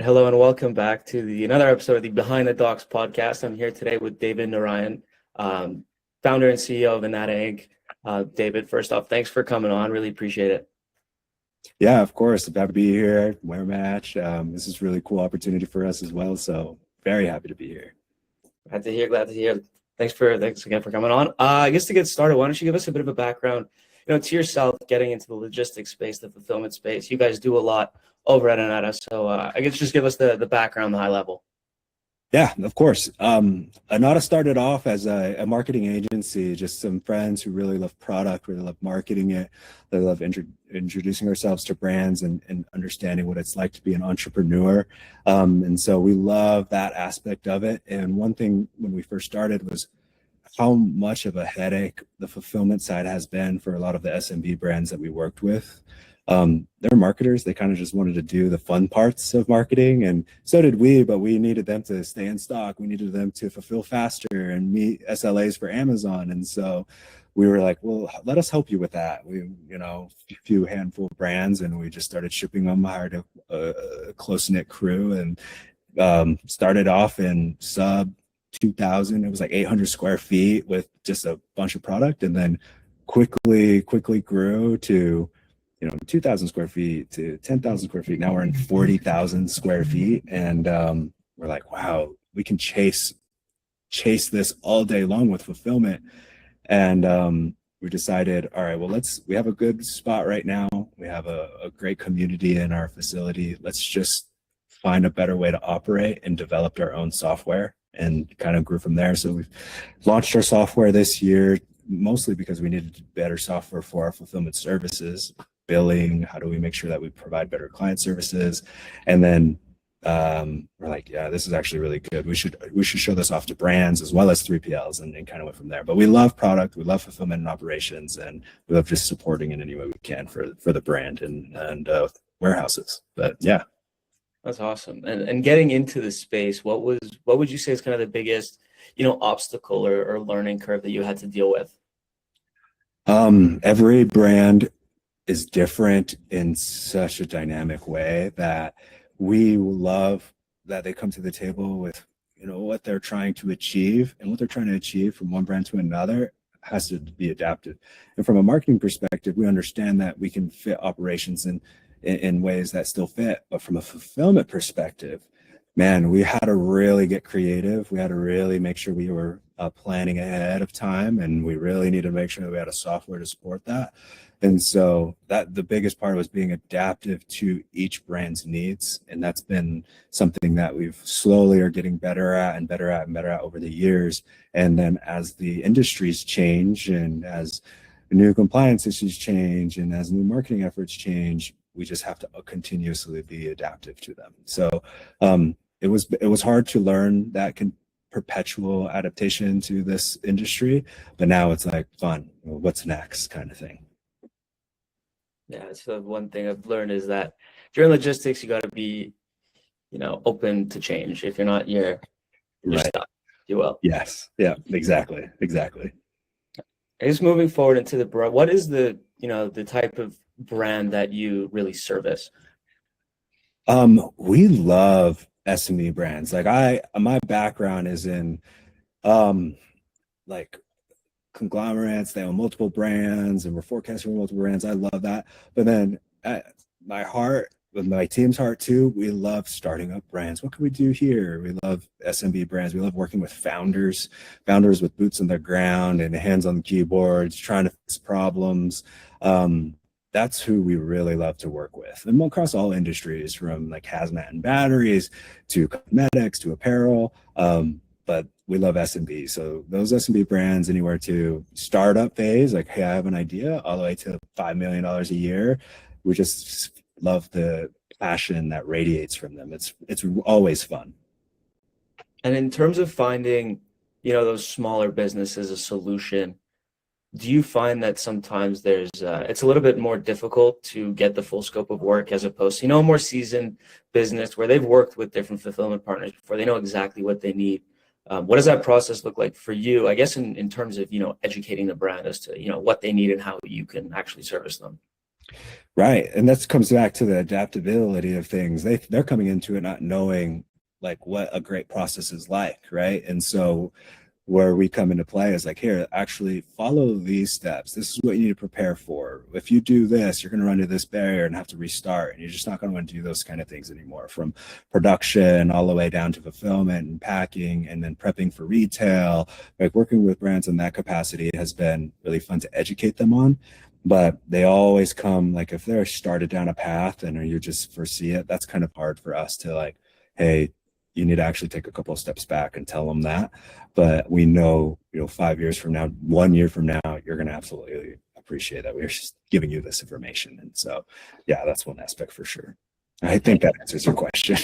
hello and welcome back to another episode of the Behind the Docs podcast. I'm here today with David Narayan, founder and CEO of Anata Inc. David, first off, thanks for coming on. Really appreciate it. Yeah, of course. Happy to be here. Wear match. This is a really cool opportunity for us as well. So very happy to be here. Glad to hear. Thanks again for coming on. I guess to get started, why don't you give us a bit of a background, to yourself, getting into the logistics space, the fulfillment space. You guys do a lot over at Anata, so I guess just give us the background, the high level. Yeah, of course. Anata started off as a marketing agency, just some friends who really love product, really love marketing it. They love introducing ourselves to brands and understanding what it's like to be an entrepreneur. And so we love that aspect of it. And one thing when we first started was how much of a headache the fulfillment side has been for a lot of the SMB brands that we worked with. They're marketers. They kind of just wanted to do the fun parts of marketing, and so did we, but we needed them to stay in stock. We needed them to fulfill faster and meet SLAs for Amazon. And so we were like, well, let us help you with that. We, a few handful of brands, and we just started shipping them, hired a close-knit crew, and started off in sub 2,000. It was like 800 square feet with just a bunch of product, and then quickly grew to 2,000 square feet to 10,000 square feet. Now we're in 40,000 square feet. And we're like, wow, we can chase this all day long with fulfillment. And we decided, all right, well, we have a good spot right now. We have a great community in our facility. Let's just find a better way to operate, and developed our own software and kind of grew from there. So we've launched our software this year, mostly because we needed better software for our fulfillment services. Billing, how do we make sure that we provide better client services? And then we're like, yeah, this is actually really good. We should show this off to brands as well as 3PLs, and kind of went from there. But we love product, we love fulfillment and operations, and we love just supporting in any way we can for the brand and warehouses. But yeah. That's awesome. And getting into the space, what would you say is kind of the biggest, obstacle or learning curve that you had to deal with? Every brand is different in such a dynamic way that we love that they come to the table with, what they're trying to achieve, and what they're trying to achieve from one brand to another has to be adapted. And from a marketing perspective, we understand that we can fit operations in ways that still fit. But from a fulfillment perspective, man, we had to really get creative. We had to really make sure we were planning ahead of time, and we really need to make sure that we had a software to support that. And so the biggest part was being adaptive to each brand's needs. And that's been something that we've slowly are getting better at over the years. And then as the industries change, and as new compliance issues change, and as new marketing efforts change, we just have to continuously be adaptive to them. So it was hard to learn that perpetual adaptation to this industry, but now it's like fun. What's next kind of thing. Yeah, so one thing I've learned is that during logistics, you got to be, open to change. If you're not, you're Right. stuck, if you will. Yes. Yeah, exactly. I guess moving forward into the brand, what is the type of brand that you really service? We love SME brands. Like my background is in like conglomerates. They own multiple brands, and we're forecasting multiple brands. I love that. But then at my heart, with my team's heart too, we love starting up brands. What can we do here? We love SMB brands. We love working with founders with boots on the ground and hands on the keyboards, trying to fix problems. That's who we really love to work with, and across all industries, from like hazmat and batteries to cosmetics to apparel. But we love SMB. So those SMB brands, anywhere to startup phase, like, hey, I have an idea, all the way to $5 million a year. We just love the passion that radiates from them. It's always fun. And in terms of finding, those smaller businesses a solution, do you find that sometimes it's a little bit more difficult to get the full scope of work, as opposed to, a more seasoned business where they've worked with different fulfillment partners before, they know exactly what they need? What does that process look like for you, I guess, in terms of, educating the brand as to, what they need and how you can actually service them? Right. And that comes back to the adaptability of things. They're coming into it not knowing like what a great process is like, right? And so where we come into play is like, here, actually follow these steps. This is what you need to prepare for. If you do this, you're going to run into this barrier and have to restart. And you're just not going to want to do those kind of things anymore, from production all the way down to fulfillment and packing and then prepping for retail. Like working with brands in that capacity has been really fun to educate them on. But they always come like if they're started down a path and you just foresee it, that's kind of hard for us to like, hey, you need to actually take a couple of steps back and tell them that. But we know, 5 years from now, 1 year from now, you're going to absolutely appreciate that we're just giving you this information. And so, yeah, that's one aspect for sure. I think that answers your question.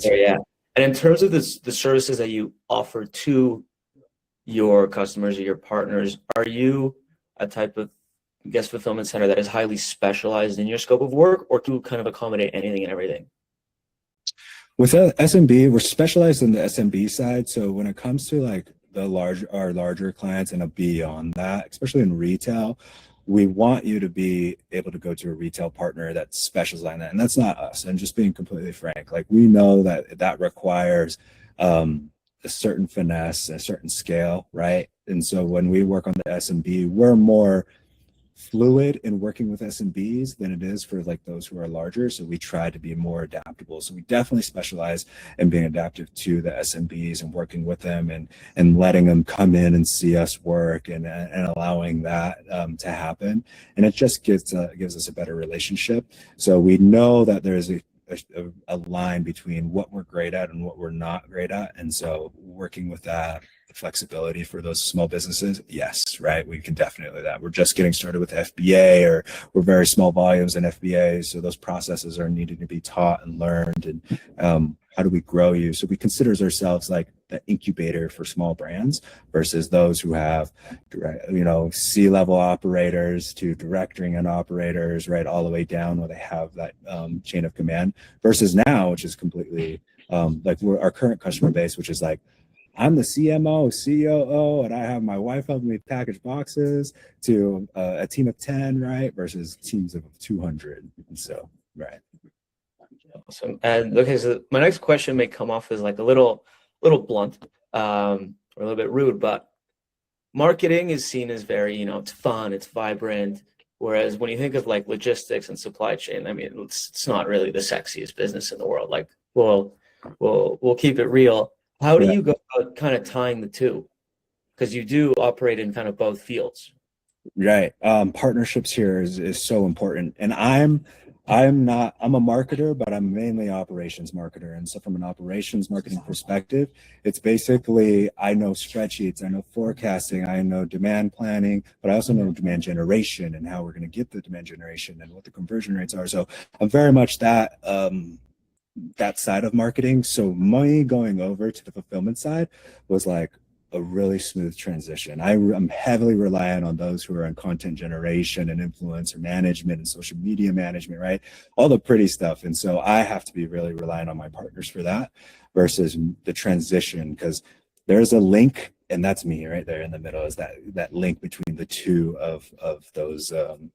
Yeah. And in terms of the services that you offer to your customers or your partners, are you a type of guest fulfillment center that is highly specialized in your scope of work, or to kind of accommodate anything and everything? With SMB, we're specialized in the SMB side. So when it comes to like our larger clients and beyond that, especially in retail, we want you to be able to go to a retail partner that specializes in that. And that's not us. And just being completely frank, like we know that requires a certain finesse, a certain scale, right? And so when we work on the SMB, we're more fluid in working with SMBs than it is for like those who are larger. So we try to be more adaptable. So we definitely specialize in being adaptive to the SMBs and working with them and letting them come in and see us work and allowing that to happen. And it just gives us a better relationship. So we know that there's a line between what we're great at and what we're not great at. And so working with that flexibility for those small businesses, yes, right, we can definitely that. We're just getting started with FBA, or we're very small volumes in FBA, so those processes are needing to be taught and learned. And how do we grow you? So we consider ourselves like the incubator for small brands versus those who have, C-level operators to directing and operators, right, all the way down where they have that chain of command. Versus now, which is completely like our current customer base, which is like, I'm the CMO, COO, and I have my wife helping me package boxes, to a team of 10, right? Versus teams of 200. And so, right. Awesome. And okay, so my next question may come off as like a little blunt, or a little bit rude, but marketing is seen as very, it's fun, it's vibrant. Whereas when you think of like logistics and supply chain, I mean, it's not really the sexiest business in the world. Like, we'll keep it real. How do you go about kind of tying the two? Because you do operate in kind of both fields. Right. Partnerships here is so important. And I'm a marketer, but I'm mainly operations marketer. And so from an operations marketing perspective, it's basically, I know spreadsheets, I know forecasting, I know demand planning, but I also know demand generation and how we're going to get the demand generation and what the conversion rates are. So I'm very much that side of marketing. So my going over to the fulfillment side was like a really smooth transition. I'm heavily reliant on those who are in content generation and influencer management and social media management, right? All the pretty stuff. And so I have to be really reliant on my partners for that versus the transition, because there's a link, and that's me right there in the middle, is that link between the two of those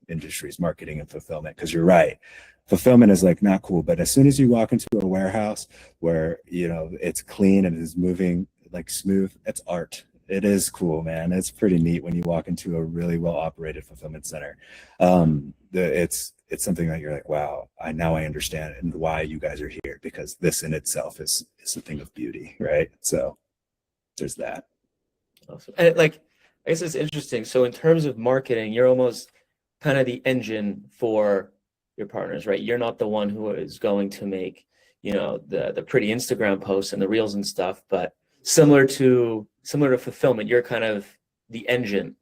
industries, marketing and fulfillment. Because you're right, fulfillment is like not cool, but as soon as you walk into a warehouse where it's clean and is moving like smooth, it's art. It is cool, man. It's pretty neat when you walk into a really well operated fulfillment center. It's something that you're like, wow, I understand and why you guys are here, because this in itself is a thing of beauty, right? So there's that. Awesome. And I guess it's interesting. So in terms of marketing, you're almost kind of the engine for your partners, right? You're not the one who is going to make, the pretty Instagram posts and the reels and stuff, but similar to fulfillment, you're kind of the engine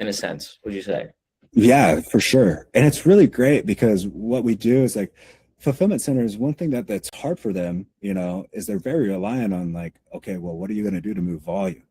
in a sense, would you say? Yeah, for sure. And it's really great because what we do is like fulfillment centers, one thing that's hard for them, is they're very reliant on like, okay, well, what are you going to do to move volume?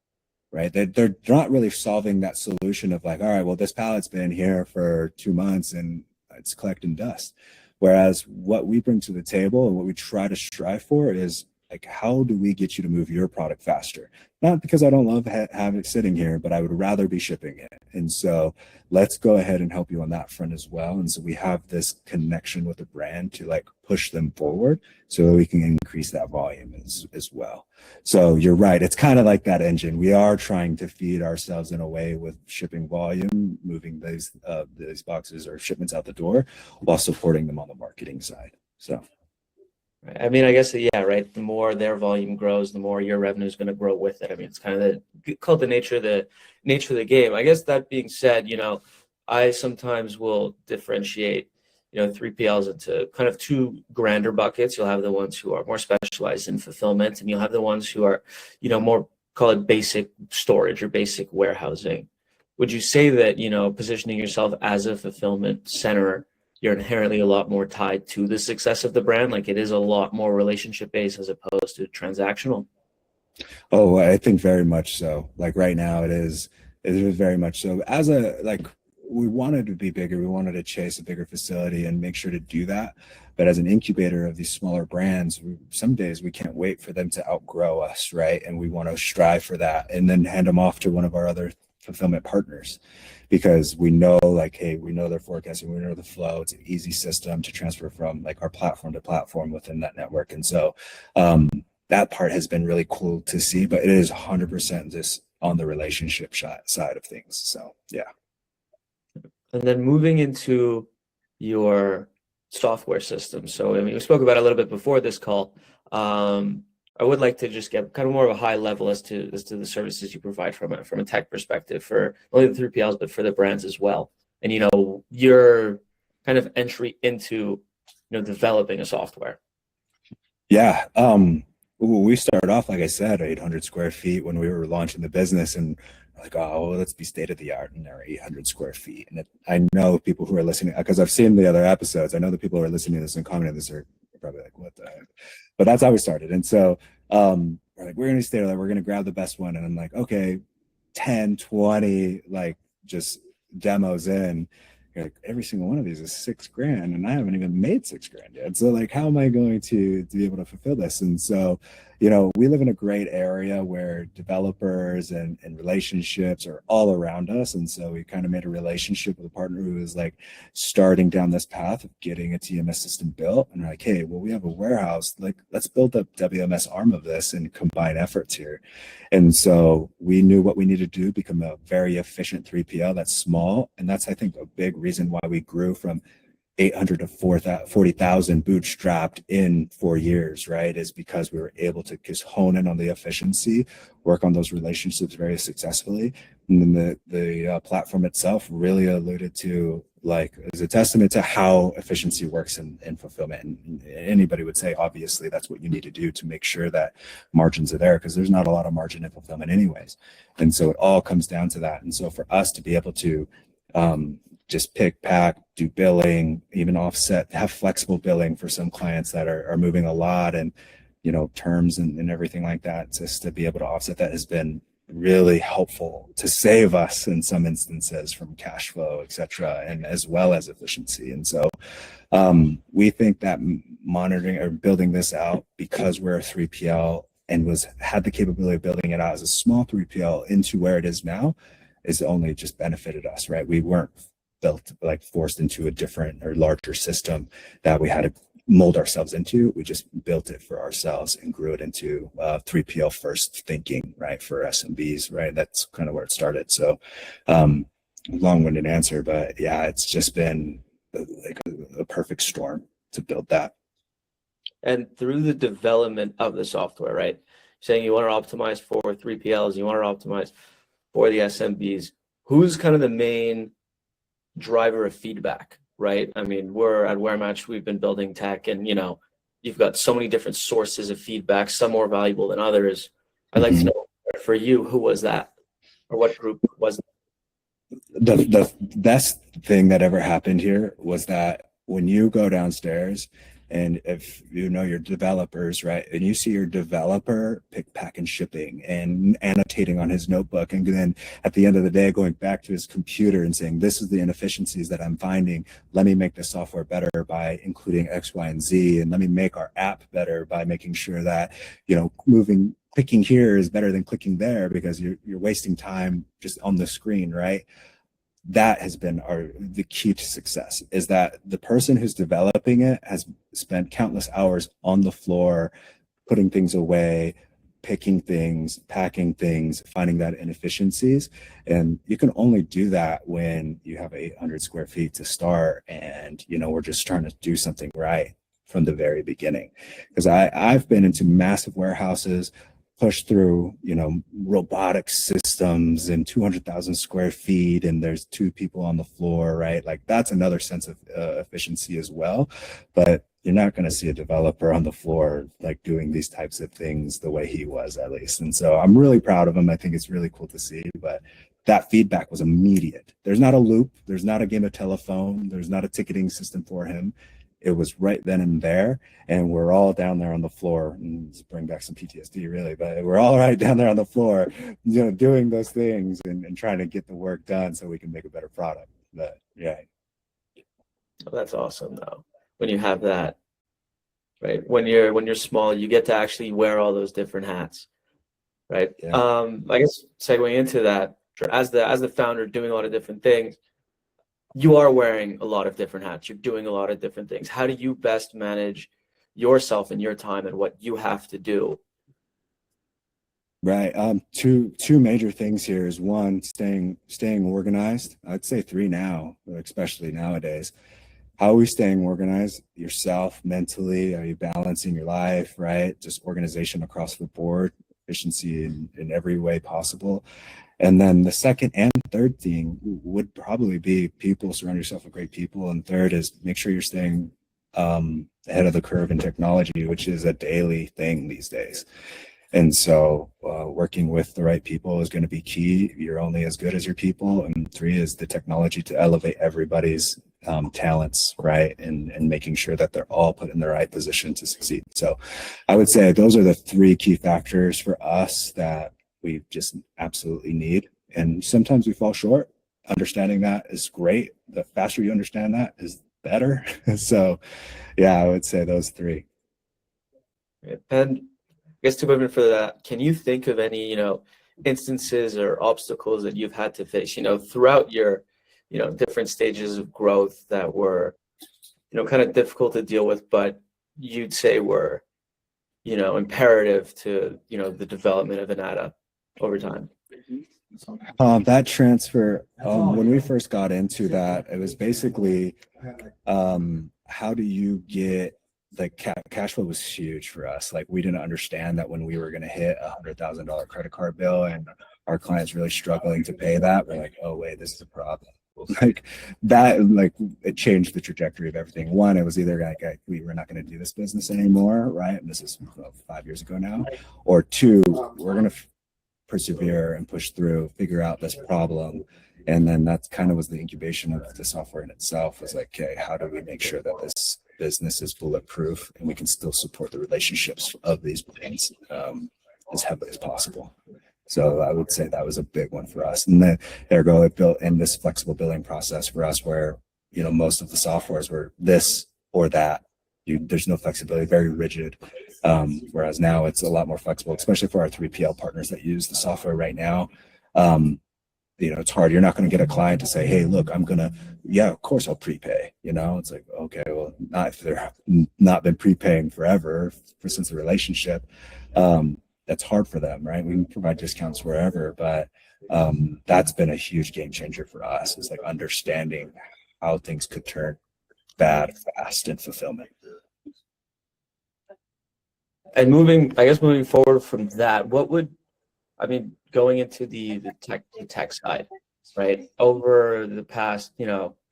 Right? They're not really solving that solution of like, all right, well, this pallet's been here for 2 months and it's collecting dust. Whereas what we bring to the table and what we try to strive for is Like, how do we get you to move your product faster? Not because I don't love have it sitting here, but I would rather be shipping it. And so let's go ahead and help you on that front as well. And so we have this connection with the brand to like push them forward so that we can increase that volume as well. So you're right. It's kind of like that engine. We are trying to feed ourselves in a way with shipping volume, moving these boxes or shipments out the door while supporting them on the marketing side. So. Right. I mean, I guess, yeah, right. The more their volume grows, the more your revenue is going to grow with it. I mean, it's kind of called the nature of the game. I guess that being said, I sometimes will differentiate, 3PLs into kind of two grander buckets. You'll have the ones who are more specialized in fulfillment, and you'll have the ones who are, more call it basic storage or basic warehousing. Would you say that, positioning yourself as a fulfillment center, you're inherently a lot more tied to the success of the brand? Like, it is a lot more relationship based as opposed to transactional. Oh, I think very much so. Like right now it is very much so. We wanted to be bigger. We wanted to chase a bigger facility and make sure to do that. But as an incubator of these smaller brands, some days we can't wait for them to outgrow us, right? And we want to strive for that and then hand them off to one of our other fulfillment partners, because we know like, hey, we know their forecasting, we know the flow. It's an easy system to transfer from like our platform to platform within that network. And so that part has been really cool to see, but it is 100% just on the relationship side of things. So yeah. And then moving into your software system. So, I mean, we spoke about it a little bit before this call. I would like to just get kind of more of a high level as to the services you provide from a tech perspective for not only the 3PLs, but for the brands as well. And, your kind of entry into, developing a software. Yeah. We started off, like I said, 800 square feet when we were launching the business, and like, oh, well, let's be state of the art in our 800 square feet. And I know people who are listening, because I've seen the other episodes, I know the people who are listening to this and commenting this are probably like, what the heck? But that's how we started. And so we're like, we're going to stay there. We're going to grab the best one. And I'm like, okay, 10, 20, like just demos in. You're like, every single one of these is $6,000 and I haven't even made $6,000 yet. So like, how am I going to be able to fulfill this? And so, we live in a great area where developers and relationships are all around us. And so we kind of made a relationship with a partner who is like starting down this path of getting a TMS system built. And we're like, hey, well, we have a warehouse, like let's build the WMS arm of this and combine efforts here. And so we knew what we needed to do, become a very efficient 3PL that's small. And that's, I think, a big reason why we grew from 800 to 40,000 bootstrapped in 4 years, right? Is because we were able to just hone in on the efficiency, work on those relationships very successfully. And then the platform itself really alluded to, like, is a testament to how efficiency works in fulfillment. And anybody would say, obviously, that's what you need to do to make sure that margins are there, because there's not a lot of margin in fulfillment anyways. And so it all comes down to that. And so for us to be able to just pick, pack, do billing, even offset, have flexible billing for some clients that are moving a lot, and terms and everything like that, just to be able to offset that has been really helpful to save us in some instances from cash flow, etc., and as well as efficiency. And so we think that monitoring or building this out, because we're a 3PL and had the capability of building it out as a small 3PL into where it is now, is only just benefited us, right? We weren't forced into a different or larger system that we had to mold ourselves into. We just built it for ourselves and grew it into 3PL first thinking, right, for SMBs, right? That's kind of where it started. So long-winded answer, but yeah, it's just been like a perfect storm to build that. And through the development of the software, right? Saying you want to optimize for 3PLs, you want to optimize for the SMBs, who's kind of the main driver of feedback, right? I mean, we're at WearMatch, we've been building tech, and you've got so many different sources of feedback, some more valuable than others. I'd like to know, for you, who was that, or what group was it? The best thing that ever happened here was that when you go downstairs And if you know your developers, right, and you see your developer pick, pack, and shipping and annotating on his notebook, and then at the end of the day going back to his computer and saying, this is the inefficiencies that I'm finding, let me make the software better by including X, Y, and Z, and let me make our app better by making sure that, you know, clicking here is better than clicking there, because you're wasting time just on the screen, right? That has been the key to success, is that the person who's developing it has spent countless hours on the floor, putting things away, picking things, packing things, finding that inefficiencies. And you can only do that when you have 800 square feet to start, and, you know, we're just trying to do something right from the very beginning. Because I've been into massive warehouses, push through, you know, robotic systems and 200,000 square feet, and there's 2 people on the floor, right? Like, that's another sense of efficiency as well. But you're not going to see a developer on the floor like doing these types of things the way he was, at least. And so I'm really proud of him. I think it's really cool to see. But that feedback was immediate. There's not a loop. There's not a game of telephone. There's not a ticketing system for him. It was right then and there, and we're all down there on the floor, and bring back some PTSD really, but we're all right down there on the floor, you know, doing those things and trying to get the work done so we can make a better product. But yeah. Well, that's awesome though. When you have that, right? When you're small, you get to actually wear all those different hats, right? Yeah. I guess segueing into that, as the founder doing a lot of different things, you are wearing a lot of different hats. You're doing a lot of different things. How do you best manage yourself and your time and what you have to do? Right. Two major things here is, one, staying organized. I'd say 3 now, especially nowadays. How are we staying organized? Yourself, mentally? Are you balancing your life, right? Just organization across the board, efficiency in every way possible. And then the second and third thing would probably be people. Surround yourself with great people. And third is make sure you're staying ahead of the curve in technology, which is a daily thing these days. And so working with the right people is going to be key. You're only as good as your people. And 3 is the technology to elevate everybody's talents, right? And making sure that they're all put in the right position to succeed. So I would say those are the 3 key factors for us that we just absolutely need. And sometimes we fall short. Understanding that is great. The faster you understand that is better. So yeah, I would say those 3. And I guess to move in for that, can you think of any, instances or obstacles that you've had to face, throughout your, different stages of growth that were, kind of difficult to deal with, but you'd say were, imperative to, the development of Anata over time? That transfer, when we first got into that, it was basically how do you get the cash flow was huge for us. Like, we didn't understand that when we were going to hit $100,000 credit card bill and our clients really struggling to pay that, we're like, oh wait, this is a problem. Like that, like, it changed the trajectory of everything. One, it was either like we were not going to do this business anymore, right? And this is 5 years ago now. Or 2, we're going to persevere and push through, figure out this problem. And then that's kind of was the incubation of the software in itself, was like, okay, how do we make sure that this business is bulletproof and we can still support the relationships of these brands as heavily as possible. So I would say that was a big one for us. And then ergo, it built in this flexible billing process for us where, most of the softwares were this or that. There's no flexibility, very rigid. Whereas now it's a lot more flexible, especially for our 3PL partners that use the software right now. It's hard. You're not going to get a client to say, hey, look, yeah, of course I'll prepay. It's like, okay, well, not if they're not been prepaying forever since the relationship. That's hard for them, right? We can provide discounts wherever, but that's been a huge game changer for us, is like understanding how things could turn bad fast in fulfillment. And moving forward from that, going into the tech side, right? Over the past,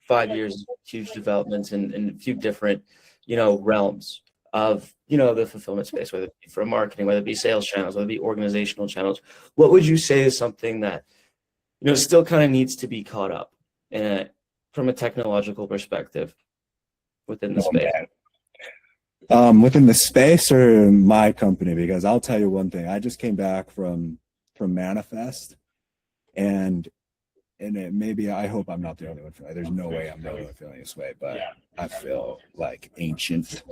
5 years, huge developments in a few different, realms of, the fulfillment space, whether it be for marketing, whether it be sales channels, whether it be organizational channels. What would you say is something that, still kind of needs to be caught up from a technological perspective within the space? Within the space or my company? Because I'll tell you one thing. I just came back from Manifest, and maybe I hope I'm not the only one feeling. There's no way I'm the only one feeling this way, but I feel like ancient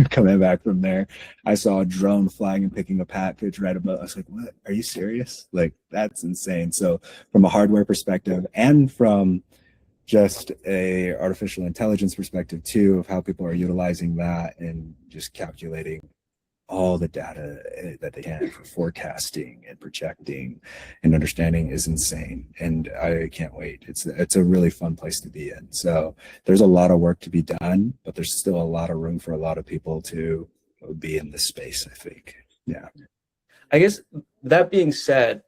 coming back from there. I saw a drone flying and picking a package right above. I was like, "What? Are you serious? Like that's insane." So from a hardware perspective, and from just a artificial intelligence perspective too, of how people are utilizing that and just calculating all the data that they can for forecasting and projecting and understanding is insane, and I can't wait. It's a really fun place to be in. So there's a lot of work to be done, but there's still a lot of room for a lot of people to be in this space, I think. Yeah. I guess that being said,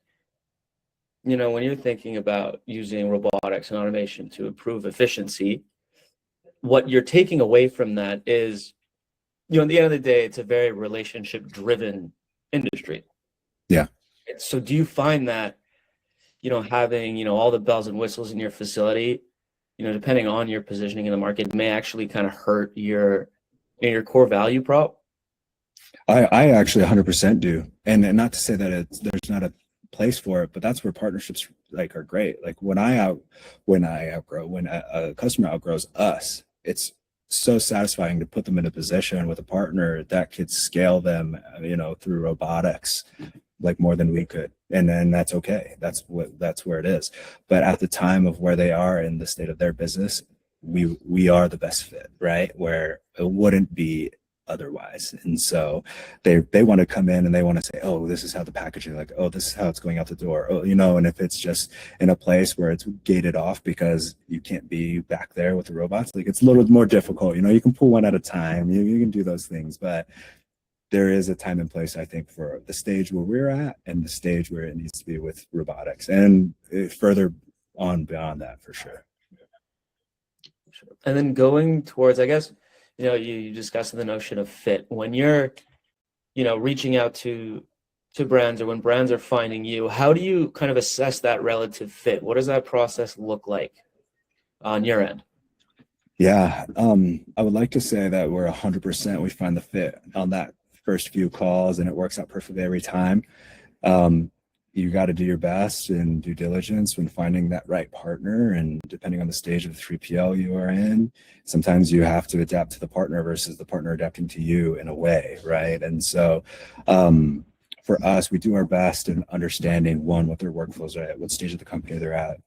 when you're thinking about using robotics and automation to improve efficiency, what you're taking away from that is, at the end of the day, it's a very relationship driven industry. Yeah. So do you find that, having, all the bells and whistles in your facility, depending on your positioning in the market, may actually kind of hurt your core value prop? I actually 100% do. And not to say that there's not a place for it, but that's where partnerships are great. Like when a customer outgrows us, it's so satisfying to put them in a position with a partner that could scale them, through robotics like more than we could. And then that's okay. That's where it is. But at the time of where they are in the state of their business, we are the best fit, right? Where it wouldn't be otherwise. And so they want to come in and they want to say, oh, this is how the packaging, like, oh, this is how it's going out the door. Oh, and if it's just in a place where it's gated off because you can't be back there with the robots, like it's a little more difficult. You can pull one at a time, you can do those things, but there is a time and place, I think, for the stage where we're at and the stage where it needs to be with robotics, and further on beyond that for sure. And then going towards, I guess, you discussed the notion of fit. When you're, reaching out to brands, or when brands are finding you, how do you kind of assess that relative fit? What does that process look like on your end? Yeah, I would like to say that we're 100%. We find the fit on that first few calls, and it works out perfectly every time. You got to do your best and due diligence when finding that right partner. And depending on the stage of the 3PL you are in, sometimes you have to adapt to the partner versus the partner adapting to you in a way, right? And so for us, we do our best in understanding, one, what their workflows are at, what stage of the company they're at,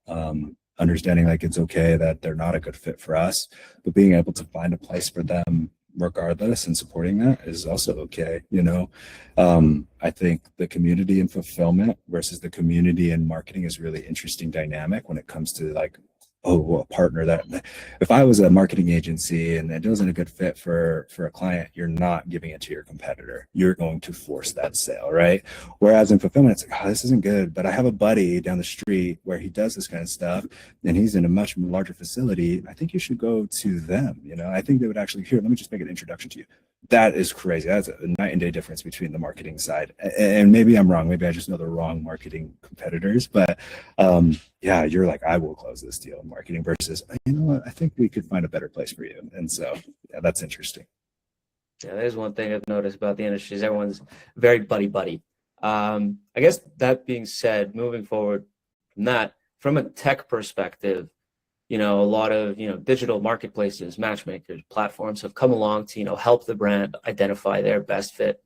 understanding like it's okay that they're not a good fit for us, but being able to find a place for them regardless and supporting that is also okay. I think the community and fulfillment versus the community and marketing is really interesting dynamic when it comes to a partner that, if I was a marketing agency and it wasn't a good fit for a client, you're not giving it to your competitor. You're going to force that sale, right? Whereas in fulfillment, it's like, oh, this isn't good, but I have a buddy down the street where he does this kind of stuff and he's in a much larger facility. I think you should go to them. I think they would actually, here, let me just make an introduction to you. That is crazy. That's a night and day difference between the marketing side. And maybe I'm wrong. Maybe I just know the wrong marketing competitors, but yeah, you're like, I will close this deal in marketing versus, you know what, I think we could find a better place for you. And so, yeah, that's interesting. Yeah, there's one thing I've noticed about the industry is everyone's very buddy. I guess that being said, moving forward from that, from a tech perspective, a lot of, digital marketplaces, matchmakers, platforms have come along to, help the brand identify their best fit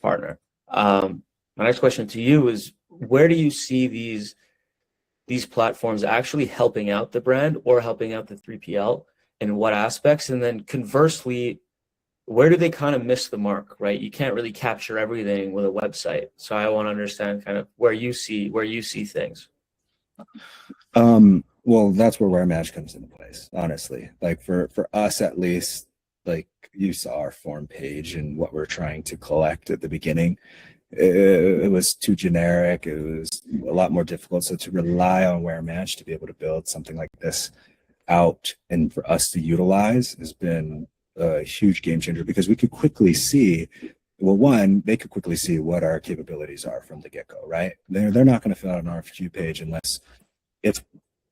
partner. My next question to you is, where do you see these platforms actually helping out the brand or helping out the 3PL, and what aspects? And then conversely, where do they kind of miss the mark, right? You can't really capture everything with a website. So I want to understand kind of where you see things. Well, that's where WearMatch comes into place, honestly. Like for us, at least, like you saw our form page and what we're trying to collect at the beginning. It was too generic. It was a lot more difficult. So to rely on WearMatch to be able to build something like this out and for us to utilize has been a huge game changer, because we could quickly see, well, one, they could quickly see what our capabilities are from the get-go, right? They're not going to fill out an RFQ page unless it's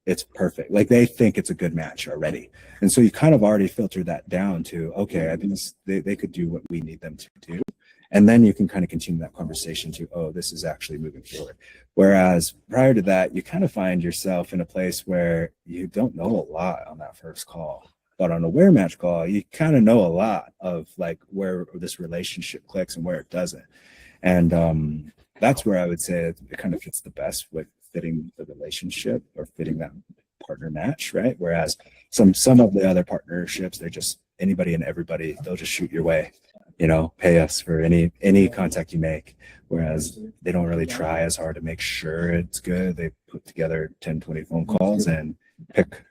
it's perfect. Like they think it's a good match already. And so you kind of already filter that down to, okay, I think they could do what we need them to do. And then you can kind of continue that conversation to, oh, this is actually moving forward. Whereas prior to that, you kind of find yourself in a place where you don't know a lot on that first call. But on a wear match call, you kind of know a lot of like where this relationship clicks and where it doesn't. And that's where I would say it kind of fits the best with fitting the relationship or fitting that partner match, right? Whereas some of the other partnerships, they're just anybody and everybody, they'll just shoot your way, pay us for any contact you make. Whereas they don't really try as hard to make sure it's good. They put together 10, 20 phone calls and pick,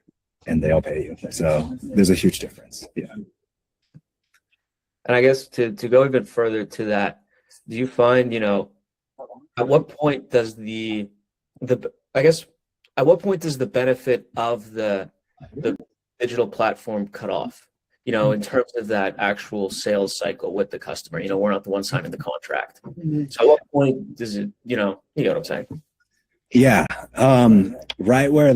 and they'll pay you. So there's a huge difference. Yeah. And I guess to go even further to that, do you find, at what point does the benefit of the digital platform cut off, in terms of that actual sales cycle with the customer? We're not the one signing the contract. So at what point does it, you know what I'm saying? Yeah. Right where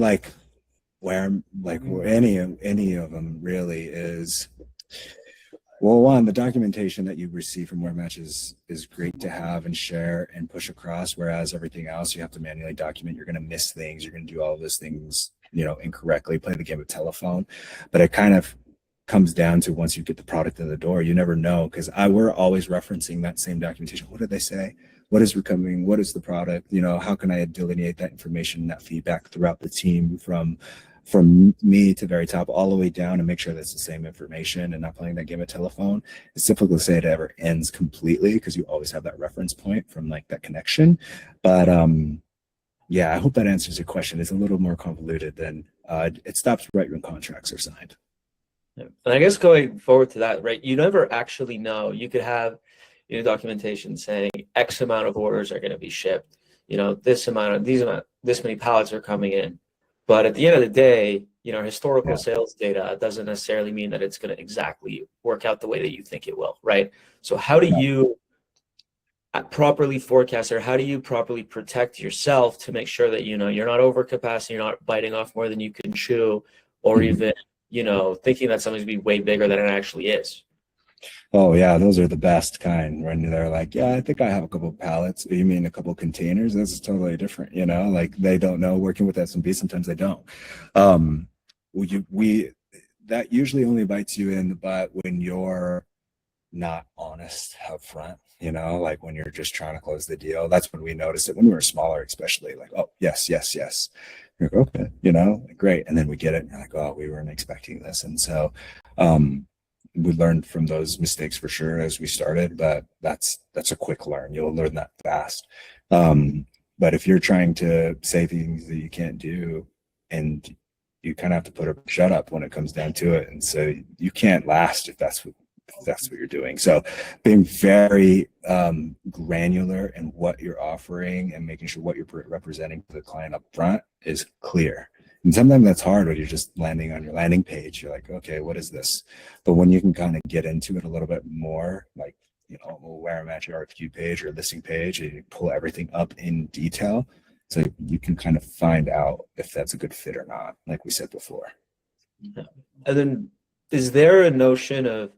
any of them really is, well, one, the documentation that you receive from wear matches is great to have and share and push across, whereas everything else you have to manually document. You're going to miss things. You're going to do all of those things, incorrectly, play the game of telephone. But it kind of comes down to once you get the product in the door, you never know, because we're always referencing that same documentation. What did they say? What is recoming? What is the product? How can I delineate that information, that feedback throughout the team from me to very top all the way down and make sure that's the same information and not playing that game of telephone. It's difficult to say it ever ends completely because you always have that reference point from like that connection. But yeah, I hope that answers your question. It's a little more convoluted than it stops right when contracts are signed. Yeah. And I guess going forward to that, right, you never actually know. You could have documentation saying X amount of orders are going to be shipped, this many pallets are coming in. But at the end of the day, historical sales data doesn't necessarily mean that it's going to exactly work out the way that you think it will, right? So how do you properly forecast, or how do you properly protect yourself to make sure that, you're not over capacity, you're not biting off more than you can chew, or even, thinking that something's going to be way bigger than it actually is? Oh yeah, those are the best kind when they're like, yeah, I think I have a couple of pallets. You mean a couple of containers? This is totally different, like they don't know. Working with S&B, sometimes they don't. That usually only bites you in the butt when you're not honest up front, like when you're just trying to close the deal. That's when we noticed it when we were smaller, especially like, oh, yes. You're like, okay, great. And then we get it and you're like, oh, we weren't expecting this. And so, we learned from those mistakes for sure as we started, but that's a quick learn. You'll learn that fast. But if you're trying to say things that you can't do, and you kind of have to put a shut up when it comes down to it, and so you can't last if that's what you're doing. So being very granular in what you're offering and making sure what you're representing to the client up front is clear. And sometimes that's hard when you're just landing on your landing page. You're like, okay, what is this? But when you can kind of get into it a little bit more, like, we'll wear a match RFQ page or listing page, and you pull everything up in detail, so you can kind of find out if that's a good fit or not, like we said before. And then is there a notion of,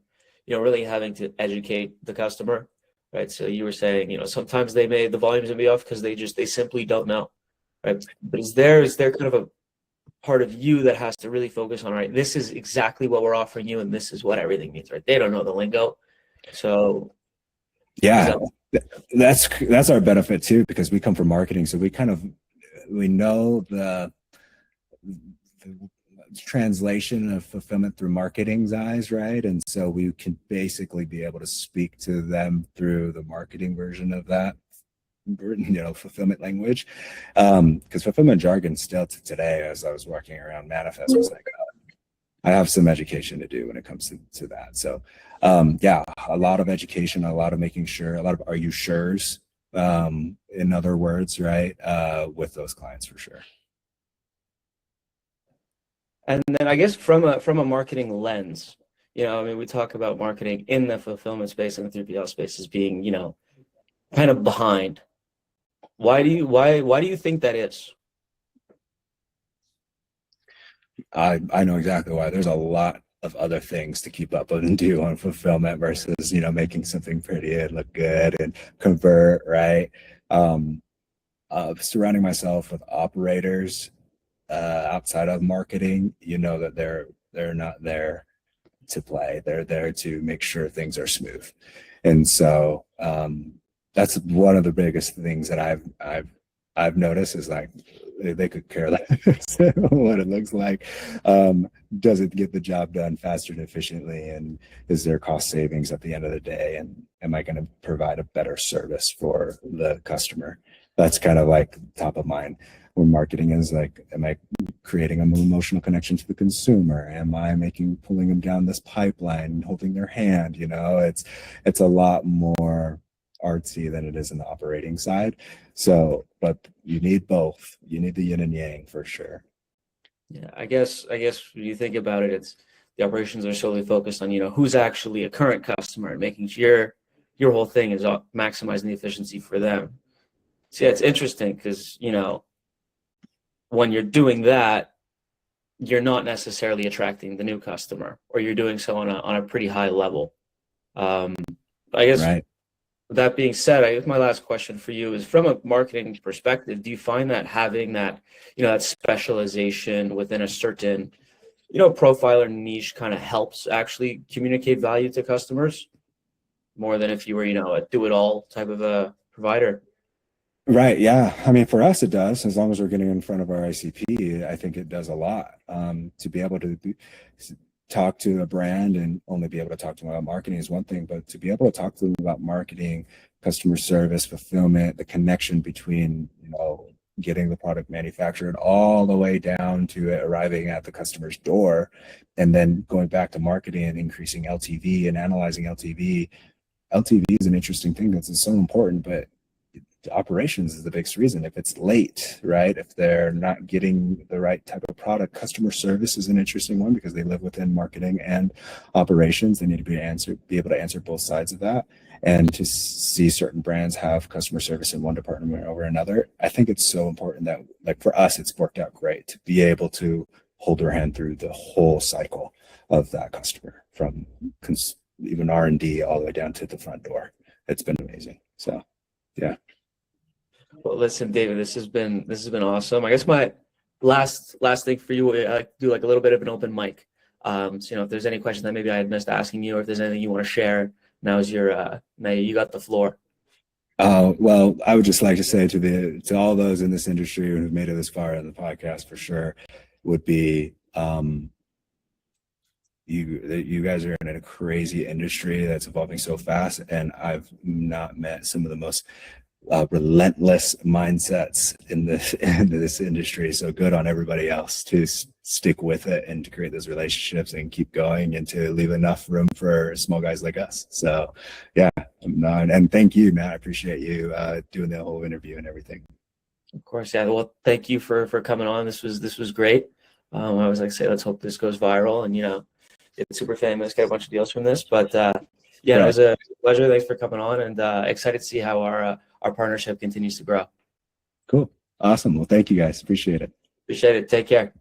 really having to educate the customer, right? So you were saying, sometimes the volumes will be off because they simply don't know, right? But is there kind of a part of you that has to really focus on, right, this is exactly what we're offering you and this is what everything means, right? They don't know the lingo. So yeah, that's our benefit too, because we come from marketing. So we know the translation of fulfillment through marketing's eyes, right? And so we can basically be able to speak to them through the marketing version of that, fulfillment language. Because fulfillment jargon still to today, as I was walking around Manifest, was like, I have some education to do when it comes to that. So yeah, a lot of education, a lot of making sure, a lot of are you sure's, in other words, right? With those clients for sure. And then I guess from a marketing lens, we talk about marketing in the fulfillment space and the 3PL space as being, kind of behind. Why do you think that is? I know exactly why. There's a lot of other things to keep up with and do on fulfillment versus, making something pretty and look good and convert, right? Um, Surrounding myself with operators outside of marketing, that they're not there to play. They're there to make sure things are smooth. And so that's one of the biggest things that I've noticed is like they could care less what it looks like. Does it get the job done faster and efficiently? And is there cost savings at the end of the day? And am I going to provide a better service for the customer? That's kind of like top of mind when marketing is like, am I creating an emotional connection to the consumer? Am I pulling them down this pipeline and holding their hand? It's a lot more artsy than it is in the operating side. So, but you need both. You need the yin and yang for sure. Yeah, I guess when you think about it, it's the operations are solely focused on, who's actually a current customer and making sure your whole thing is maximizing the efficiency for them. So yeah, it's interesting because, when you're doing that, you're not necessarily attracting the new customer, or you're doing so on a pretty high level. Um, I guess Right. with that being said, I guess my last question for you is from a marketing perspective, do you find that having that, that specialization within a certain, profile or niche kind of helps actually communicate value to customers more than if you were, a do-it-all type of a provider? Right. Yeah. I mean, for us, it does. As long as we're getting in front of our ICP, I think it does a lot to be able to talk to a brand and only be able to talk to them about marketing is one thing, but to be able to talk to them about marketing, customer service, fulfillment, the connection between, getting the product manufactured all the way down to it arriving at the customer's door, and then going back to marketing and increasing LTV and analyzing LTV. LTV is an interesting thing that's so important, but operations is the biggest reason. If it's late, right? If they're not getting the right type of product, customer service is an interesting one because they live within marketing and operations. They need to be able to answer both sides of that. And to see certain brands have customer service in one department over another, I think it's so important that, like for us, it's worked out great to be able to hold their hand through the whole cycle of that customer from even R&D all the way down to the front door. It's been amazing. So, yeah. Well, listen, David, this has been awesome. I guess my last thing for you, I like to do like a little bit of an open mic. So if there's any questions that maybe I had missed asking you, or if there's anything you want to share, now you got the floor. Well, I would just like to say to all those in this industry who've made it this far in the podcast for sure would be you guys are in a crazy industry that's evolving so fast, and I've not met some of the most relentless mindsets in this industry. So good on everybody else to stick with it and to create those relationships and keep going and to leave enough room for small guys like us. So yeah, and thank you, Matt. I appreciate you doing the whole interview and everything. Of course, yeah. Well, thank you for coming on. This was great. I always like to say, let's hope this goes viral and get super famous, get a bunch of deals from this. But yeah, it was a pleasure. Thanks for coming on, and excited to see how our partnership continues to grow. Cool. Awesome. Well, thank you guys. Appreciate it. Appreciate it. Take care.